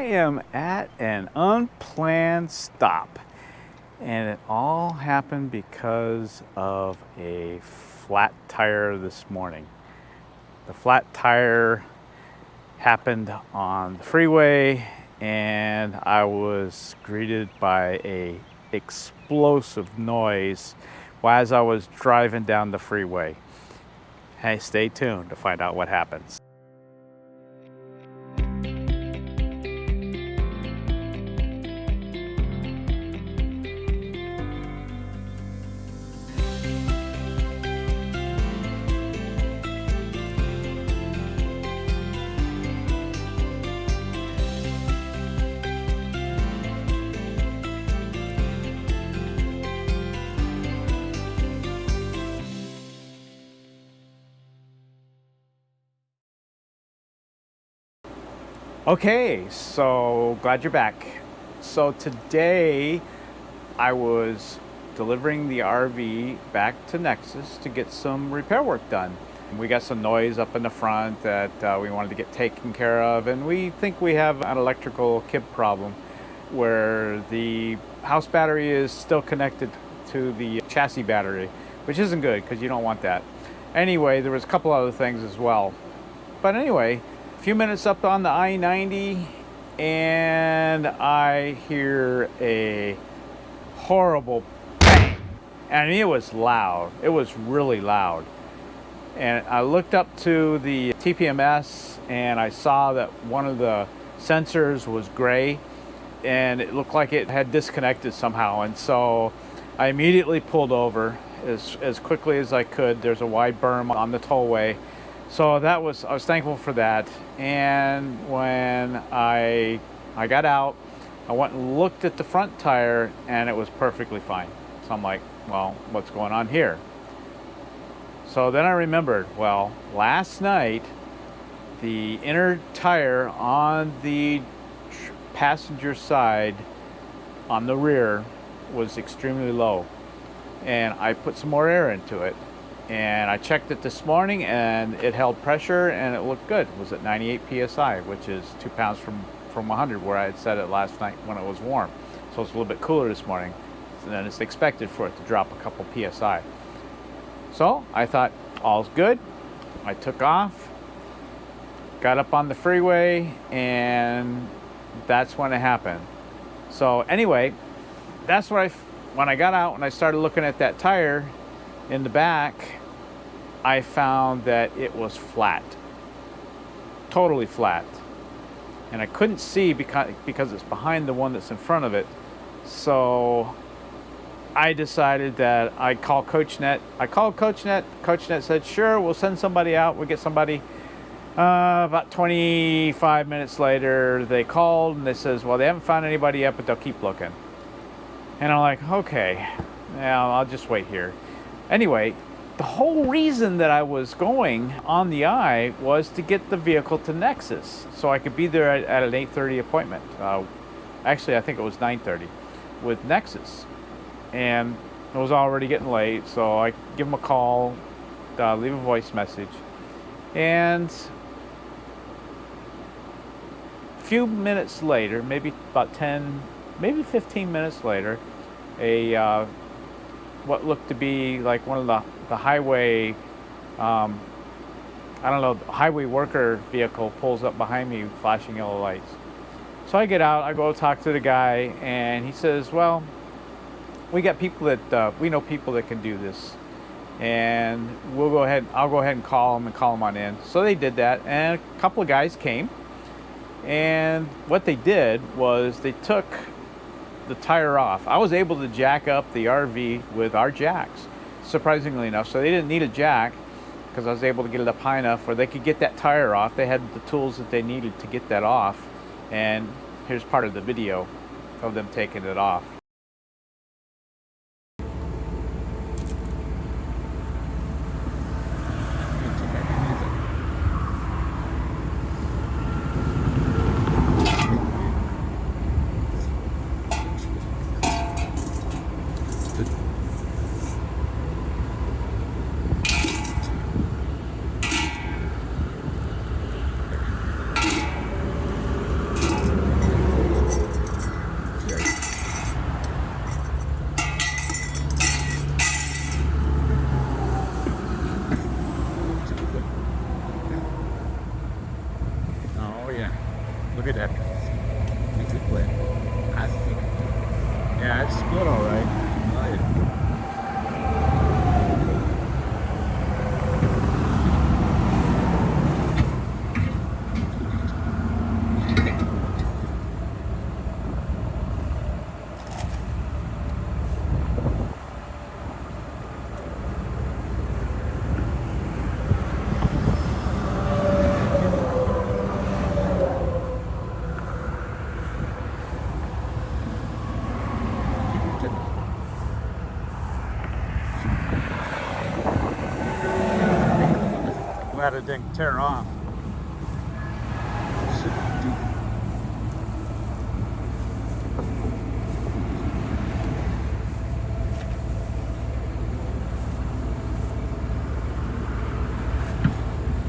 am at an unplanned stop, and it all happened because of a flat tire this morning. The flat tire happened on the freeway, and I was greeted by a explosive noise as I was driving down the freeway. Hey, stay tuned to find out what happens. Okay, so glad you're back. So today I was delivering the RV back to Nexus to get some repair work done. We got some noise up in the front that we wanted to get taken care of, and we think we have an electrical kib problem where the house battery is still connected to the chassis battery, which isn't good because you don't want that. Anyway, there was a couple other things as well. But anyway, few minutes up on the I-90 and I hear a horrible bang, and it was loud. It was really loud. And I looked up to the TPMS and I saw that one of the sensors was gray and it looked like it had disconnected somehow, and so I immediately pulled over as quickly as I could. There's a wide berm on the tollway. So I was thankful for that. And when I got out, I went and looked at the front tire and it was perfectly fine. So I'm like, well, what's going on here? So then I remembered, well, last night, the inner tire on the passenger side on the rear was extremely low. And I put some more air into it. And I checked it this morning and it held pressure and it looked good. It was at 98 psi, which is 2 pounds from 100 where I had set it last night when it was warm. So it's a little bit cooler this morning than it's expected for it to drop a couple psi. So I thought all's good. I took off, got up on the freeway, and that's when it happened. So anyway, that's when I got out and I started looking at that tire in the back, I found that it was flat, totally flat, and I couldn't see because it's behind the one that's in front of it. So I decided that I'd call CoachNet. I called CoachNet. CoachNet said, sure, we'll send somebody out. We'll get somebody. About 25 minutes later, they called and they says, well, they haven't found anybody yet, but they'll keep looking. And I'm like, okay, now I'll just wait here. Anyway, the whole reason that I was going on the I was to get the vehicle to Nexus so I could be there at an 8:30 appointment. Actually, I think it was 9:30 with Nexus. And it was already getting late, so I give them a call, leave a voice message. And a few minutes later, maybe about 10, maybe 15 minutes later, what looked to be like one of the highway, highway worker vehicle pulls up behind me flashing yellow lights. So I get out, I go talk to the guy, and he says, well, we got people that, we know people that can do this. And I'll go ahead and call them on in. So they did that, and a couple of guys came. And what they did was they took the tire off. I was able to jack up the RV with our jacks, surprisingly enough. So they didn't need a jack because I was able to get it up high enough where they could get that tire off. They had the tools that they needed to get that off. And here's part of the video of them taking it off. Look at that. Yeah, it's split all right. Glad it didn't tear off.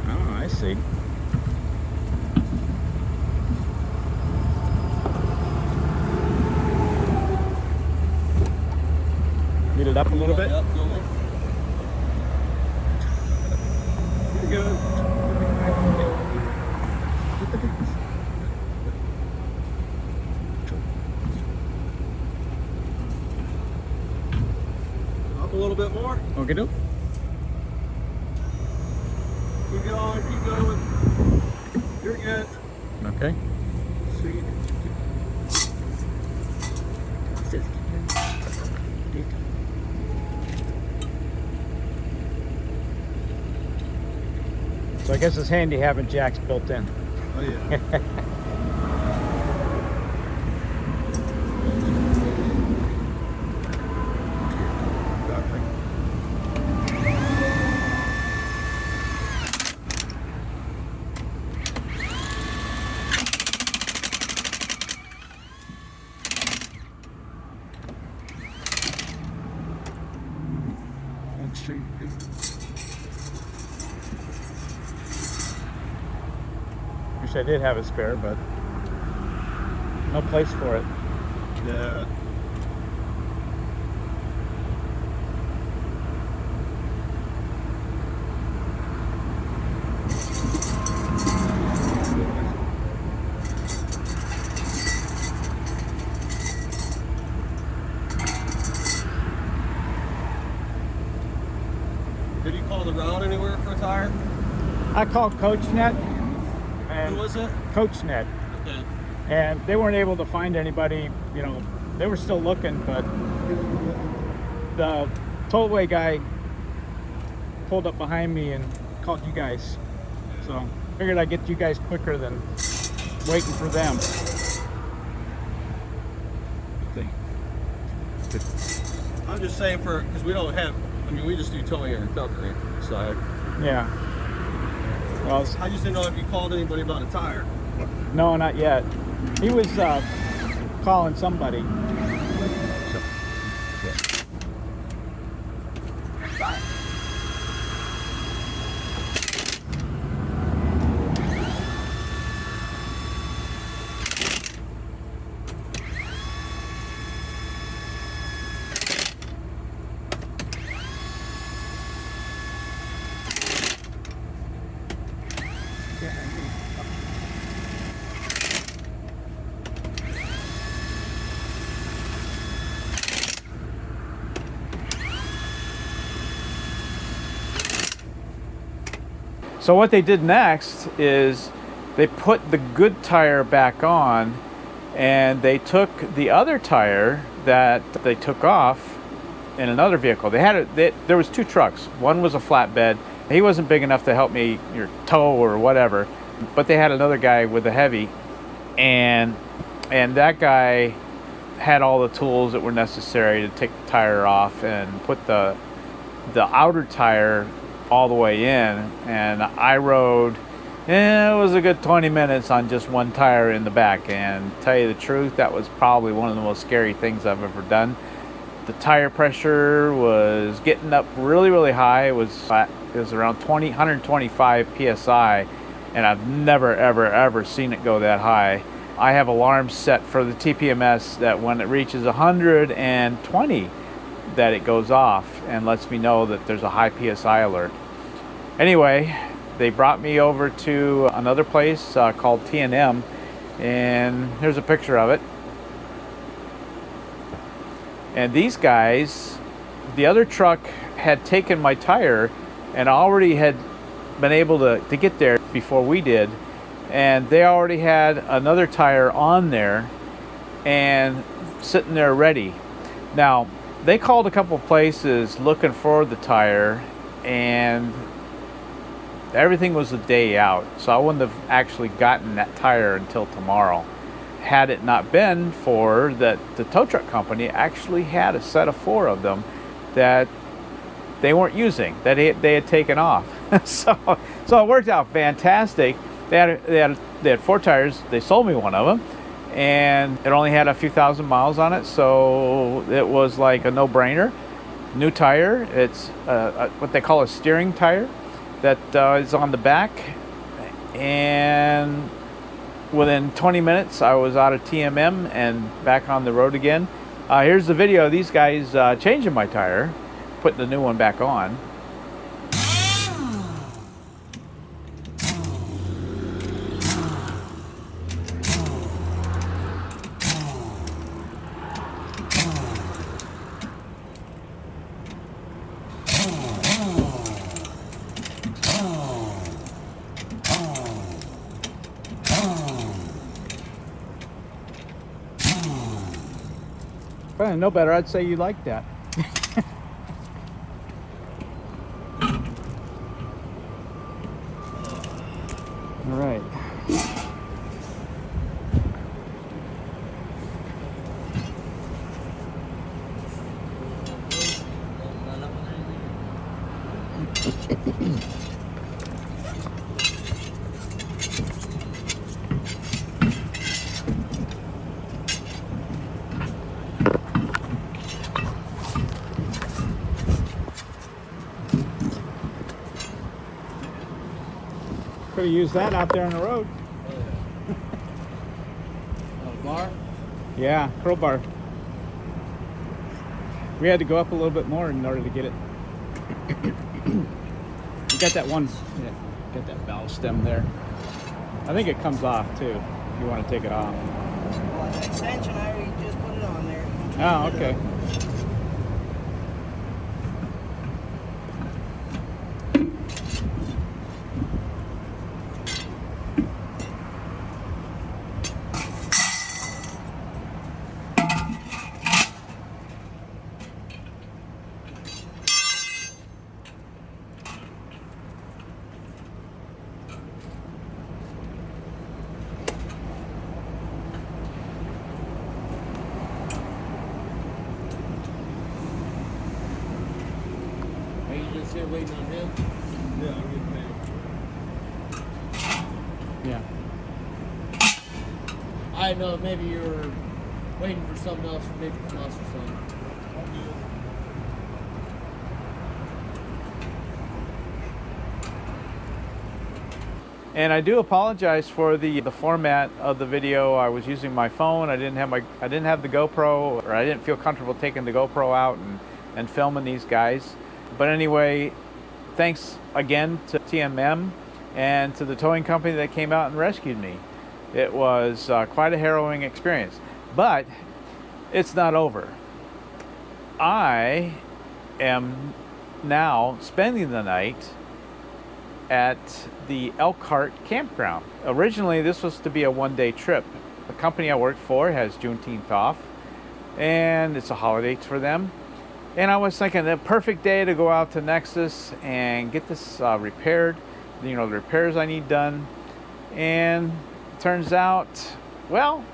Oh, I see. Beat it up a little bit. Yep, good. Up a little bit more. Okay, doke. Keep going, keep going. You're good. Okay. Sweet. So I guess it's handy having jacks built in. Oh yeah. Wish I did have a spare, but no place for it. Yeah. Did you call around anywhere for a tire? I called CoachNet. Who was it? CoachNet. Okay. And they weren't able to find anybody, you know, they were still looking, but the tollway guy pulled up behind me and called you guys. So figured I'd get you guys quicker than waiting for them. I'm just saying because we don't have, I mean, we just do towing and recovery side. Yeah. Well, I just didn't know if you called anybody about a tire. no, not yet. He was calling somebody. So what they did next is they put the good tire back on, and they took the other tire that they took off in another vehicle. There was two trucks. One was a flatbed. He wasn't big enough to help me tow or whatever, but they had another guy with a heavy, and that guy had all the tools that were necessary to take the tire off and put the outer tire all the way in, and I rode, it was a good 20 minutes on just one tire in the back, and to tell you the truth, that was probably one of the most scary things I've ever done. The tire pressure was getting up really, really high. It was around 125 psi, and I've never, ever, ever seen it go that high. I have alarms set for the TPMS that when it reaches 120, that it goes off and lets me know that there's a high PSI alert. Anyway, they brought me over to another place called T&M, And here's a picture of it. And these guys, the other truck had taken my tire and already had been able to get there before we did. And they already had another tire on there and sitting there ready. Now, they called a couple places looking for the tire, and everything was a day out. So I wouldn't have actually gotten that tire until tomorrow. Had it not been for that the tow truck company actually had a set of 4 of them that they weren't using, that they had taken off. so it worked out fantastic. They had 4 tires. They sold me one of them, and it only had a few thousand miles on it, so it was like a no-brainer. New tire. It's what they call a steering tire that is on the back, and within 20 minutes I was out of TMM and back on the road again. Here's the video of these guys changing my tire, putting the new one back on. If I didn't know better, I'd say you like that. All right. Could have used that out there on the road. Bar? Yeah, crowbar. We had to go up a little bit more in order to get it. You got that one, yeah, got that valve stem there. I think it comes off too, if you want to take it off. Well, the extension, I already just put it on there. Oh, okay. Are you just here waiting on him? Yeah, I'm getting paid. Yeah. I know maybe you're waiting for something else, maybe from us or something. And I do apologize for the format of the video. I was using my phone. I didn't have the GoPro, or I didn't feel comfortable taking the GoPro out and filming these guys. But anyway, thanks again to TMM and to the towing company that came out and rescued me. It was quite a harrowing experience, but it's not over. I am now spending the night at the Elkhart campground. Originally, this was to be a one-day trip. The company I worked for has Juneteenth off, and it's a holiday for them. And I was thinking the perfect day to go out to Nexus and get this repaired, you know, the repairs I need done. And it turns out, well,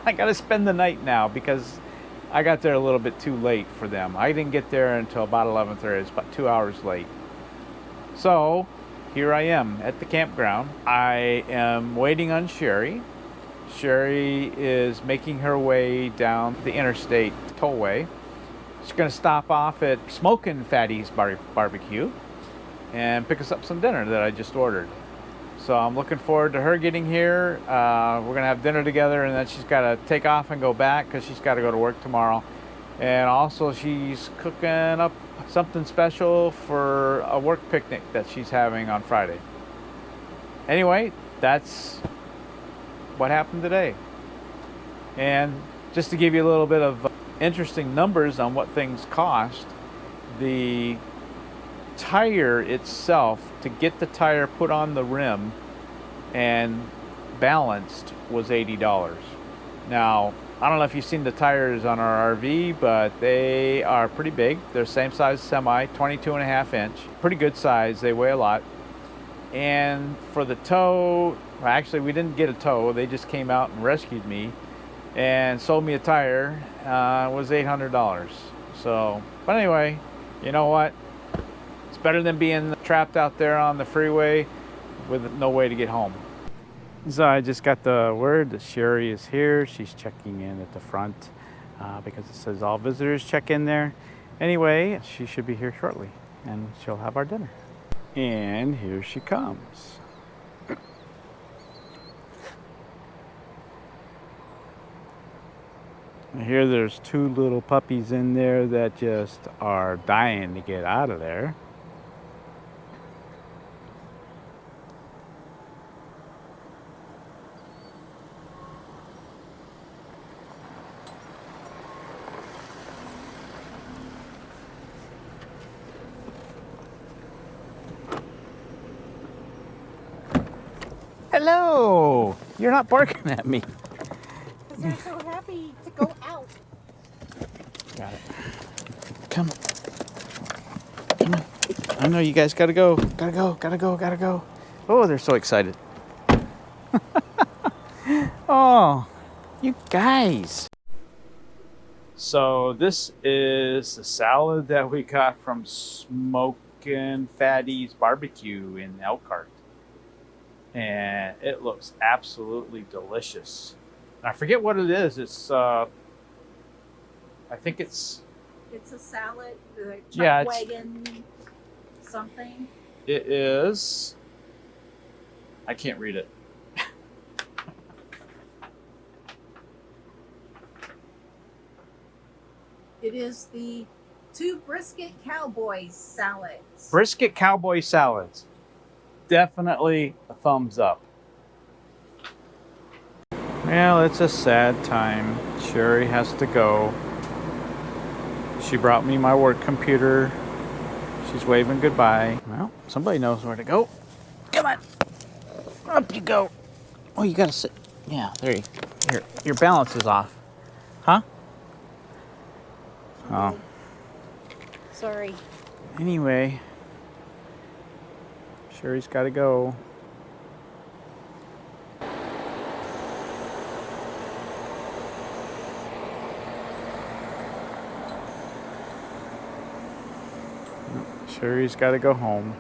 I got to spend the night now because I got there a little bit too late for them. I didn't get there until about 11:30. It's about 2 hours late. So here I am at the campground. I am waiting on Sherry. Sherry is making her way down the interstate tollway. She's going to stop off at Smokin' Fatty's Barbecue and pick us up some dinner that I just ordered. So I'm looking forward to her getting here. We're going to have dinner together, and then she's got to take off and go back because she's got to go to work tomorrow. And also she's cooking up something special for a work picnic that she's having on Friday. Anyway, that's what happened today. And just to give you a little bit of interesting numbers on what things cost, the tire itself, to get the tire put on the rim and balanced, was $80. Now, I don't know if you've seen the tires on our RV, but they are pretty big. They're same size semi, 22.5 inch. Pretty good size. They weigh a lot. And for the tow, well, actually we didn't get a tow. They just came out and rescued me and sold me a tire. Was $800. So, but anyway, you know what? It's better than being trapped out there on the freeway with no way to get home. So I just got the word that Sherry is here. She's checking in at the front because it says all visitors check in there. Anyway, she should be here shortly and she'll have our dinner. And here she comes. I hear there's two little puppies in there that just are dying to get out of there. Hello! You're not barking at me. Because they're so happy to go out. Got it. Come on. Come on. I know you guys gotta go. Gotta go, gotta go, gotta go. Oh, they're so excited. Oh, you guys. So this is the salad that we got from Smokin' Fatty's Barbecue in Elkhart. And it looks absolutely delicious. I forget what it is. It's I think it's It's a salad, chuck Yeah, wagon, something. it is. I can't read it. It is the two brisket cowboy salads. Brisket cowboy salads. Definitely a thumbs up. Well, it's a sad time. Sherry has to go. She brought me my work computer. She's waving goodbye. Well, somebody knows where to go. Come on. Up you go. Oh, you gotta sit. Yeah, there you go. Your balance is off. Huh? Oh. Sorry. Anyway. Sherry's got to go. Sherry's got to go home.